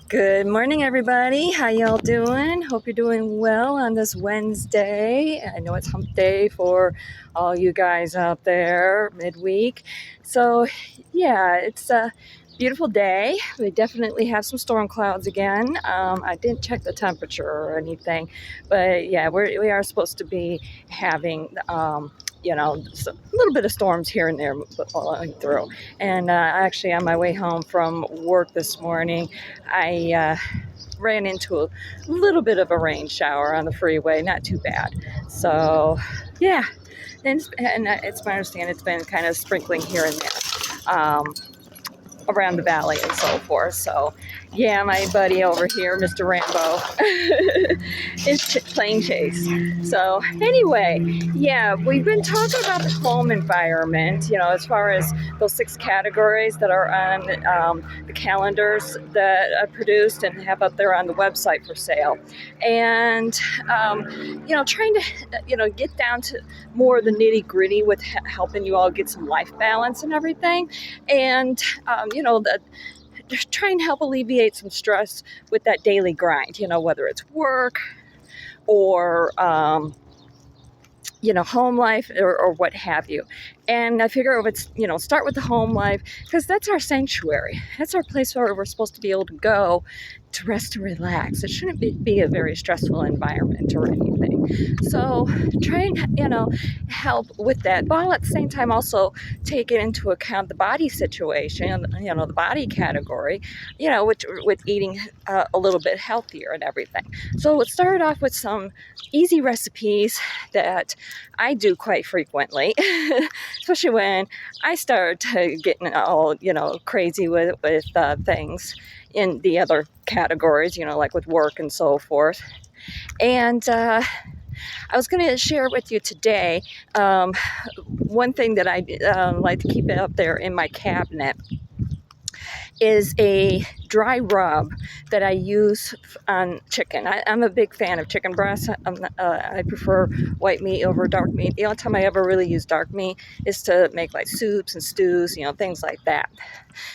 Good morning, everybody. How y'all doing? Hope you're doing well on this Wednesday. I know it's hump day for all you guys out there midweek. So, yeah, it's a beautiful day. We definitely have some storm clouds again. I didn't check the temperature or anything, but yeah, we are supposed to be having a little bit of storms here and there blowing through. And actually, on my way home from work this morning, I ran into a little bit of a rain shower on the freeway, not too bad. So, yeah, and it's my understanding it's been kind of sprinkling here and there. Around the valley and so forth. So, yeah, my buddy over here, Mr. Rambo, is playing chase. So, anyway, yeah, we've been talking about the home environment, as far as those 6 categories that are on the calendars that I produced and have up there on the website for sale. And, trying to, get down to more of the nitty gritty with helping you all get some life balance and everything. And, just try and help alleviate some stress with that daily grind, whether it's work or, home life or what have you. And I figure if it's, start with the home life, because that's our sanctuary. That's our place where we're supposed to be able to go to rest and relax. It shouldn't be a very stressful environment or anything. So try and, help with that. While at the same time also take it into account the body situation, the body category, with eating a little bit healthier and everything. So let's start off with some easy recipes that I do quite frequently, especially when I start getting all, crazy with things in the other categories, like with work and so forth. And I was going to share with you today one thing that I like to keep it up there in my cabinet is a dry rub that I use on chicken. I'm a big fan of chicken breast. I prefer white meat over dark meat. The only time I ever really use dark meat is to make like soups and stews, things like that.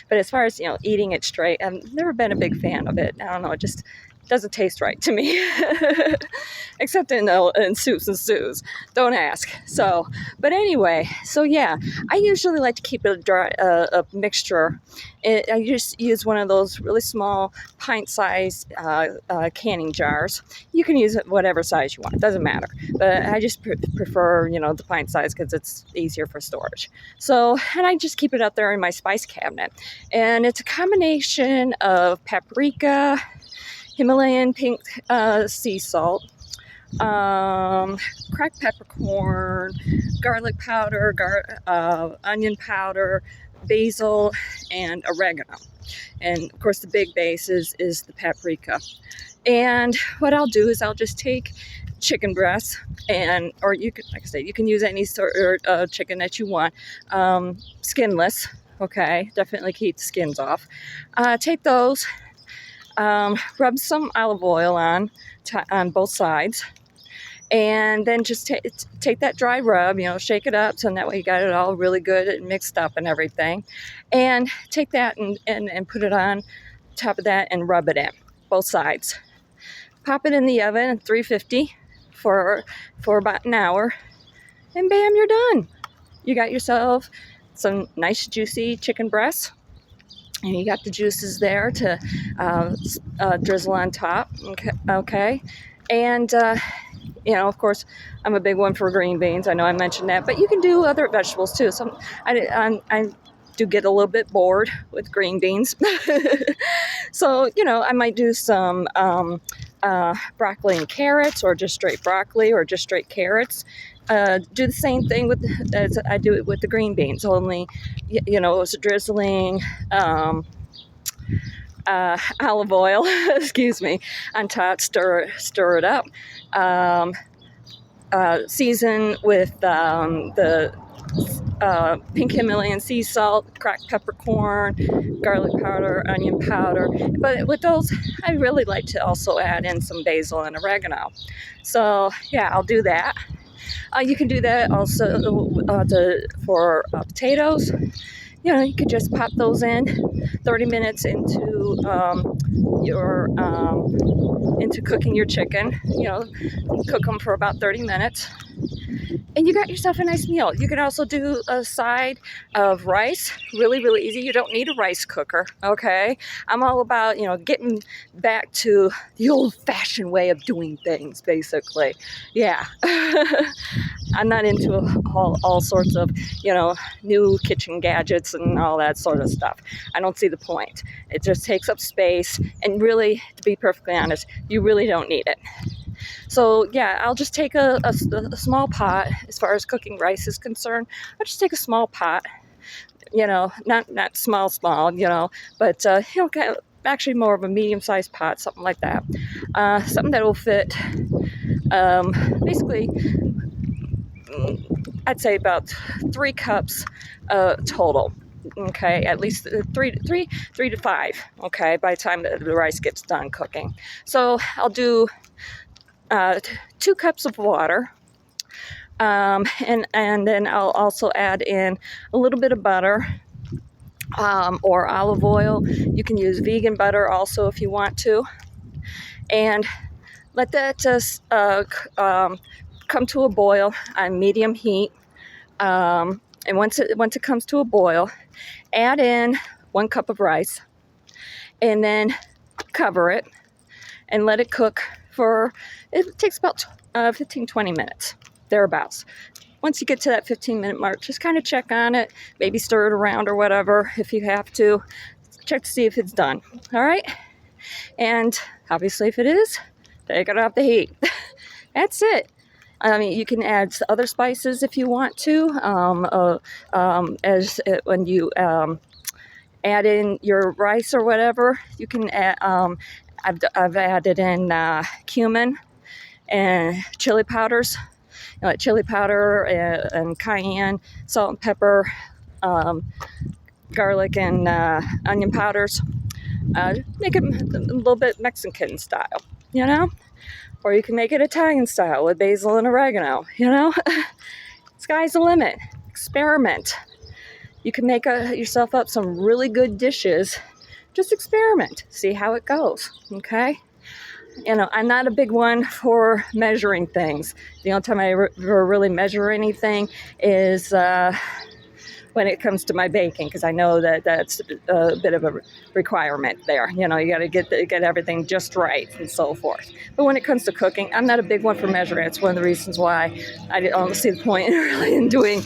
But as far as, eating it straight, I've never been a big fan of it. I don't know, it just doesn't taste right to me. Except in soups and stews. Don't ask. So, but anyway, so yeah, I usually like to keep it a mixture. I just use one of those really small pint-sized canning jars. You can use it whatever size you want. It doesn't matter. But I just prefer, the pint size because it's easier for storage. So, and I just keep it up there in my spice cabinet. And it's a combination of paprika, Himalayan pink sea salt, cracked peppercorn, garlic powder, onion powder, basil, and oregano. And of course, the big base is the paprika. And what I'll do is I'll just take chicken breasts, or you can, like I said, you can use any sort of chicken that you want, skinless. Okay, definitely keep the skins off. Take those. Rub some olive oil on both sides, and then just take that dry rub, shake it up so that way you got it all really good and mixed up and everything, and take that and put it on top of that and rub it in both sides. Pop it in the oven at 350 for about an hour, and bam, you're done. You got yourself some nice juicy chicken breasts. And you got the juices there to drizzle on top, okay? And, of course, I'm a big one for green beans. I know I mentioned that, but you can do other vegetables too. So I do get a little bit bored with green beans. So, I might do some broccoli and carrots, or just straight broccoli, or just straight carrots. Do the same thing as I do it with the green beans, only, it was drizzling olive oil, excuse me, on top, stir it up, season with the pink Himalayan sea salt, cracked peppercorn, garlic powder, onion powder. But with those, I really like to also add in some basil and oregano. So yeah, I'll do that. You can do that also for potatoes. You could just pop those in 30 minutes into you're into cooking your chicken, cook them for about 30 minutes. And you got yourself a nice meal. You can also do a side of rice. Really, really easy. You don't need a rice cooker, okay? I'm all about, getting back to the old-fashioned way of doing things, basically. Yeah. I'm not into all sorts of, new kitchen gadgets and all that sort of stuff. I don't see the point. It just takes up space. And really, to be perfectly honest, you really don't need it. So yeah, I'll just take a small pot. As far as cooking rice is concerned, I'll just take a small pot, not small, but kind of actually more of a medium-sized pot, something like that. Something that will fit, basically, I'd say about 3 cups total. Okay, at least three to 5. Okay, by the time the rice gets done cooking. So I'll do 2 cups of water, and then I'll also add in a little bit of butter, or olive oil. You can use vegan butter also if you want to, and let that just come to a boil on medium heat. And once it comes to a boil, add in 1 cup of rice, and then cover it and let it cook for, it takes about 15-20 minutes, thereabouts. Once you get to that 15-minute mark, just kind of check on it, maybe stir it around or whatever if you have to. Check to see if it's done, all right? And obviously if it is, take it off the heat. That's it. I mean, you can add other spices if you want to, when you add in your rice or whatever. You can add, I've added in cumin and chili powders, like chili powder and cayenne, salt and pepper, garlic and onion powders. Make it a little bit Mexican style, or you can make it Italian style with basil and oregano, Sky's the limit. Experiment. You can make yourself up some really good dishes. Just experiment. See how it goes, okay? I'm not a big one for measuring things. The only time I ever really measure anything is when it comes to my baking, because I know that's a bit of a requirement there. You got to get everything just right and so forth. But when it comes to cooking, I'm not a big one for measuring. It's one of the reasons why I don't see the point really in doing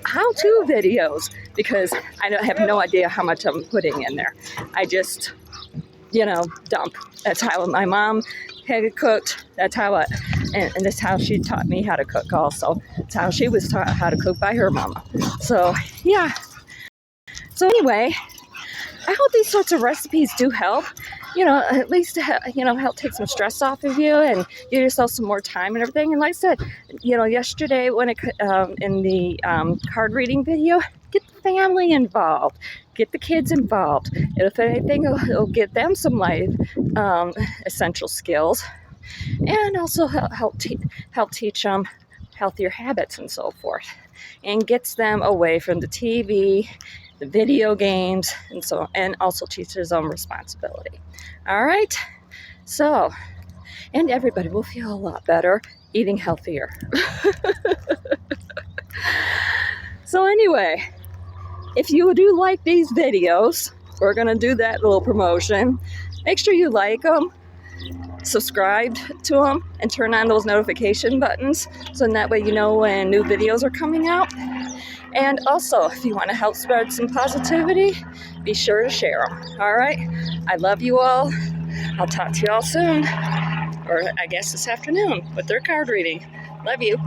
how-to videos, because I have no idea how much I'm putting in there. I just, dump. That's how my mom had it cooked. That's how and that's how she taught me how to cook also. That's how she was taught how to cook by her mama. So, yeah. So anyway, I hope these sorts of recipes do help. At least, help take some stress off of you and give yourself some more time and everything. And like I said, yesterday when in the card reading video, get the family involved, get the kids involved. And if anything, it'll give them some life essential skills, and also help teach them healthier habits and so forth, and gets them away from the TV, the video games, and also teaches them responsibility. All right, so, and everybody will feel a lot better eating healthier. So anyway, if you do like these videos, we're gonna do that little promotion. Make sure you like them, subscribe to them, and turn on those notification buttons, so in that way you know when new videos are coming out. And also, if you want to help spread some positivity, be sure to share them. All right? I love you all. I'll talk to you all soon. Or I guess this afternoon with their card reading. Love you.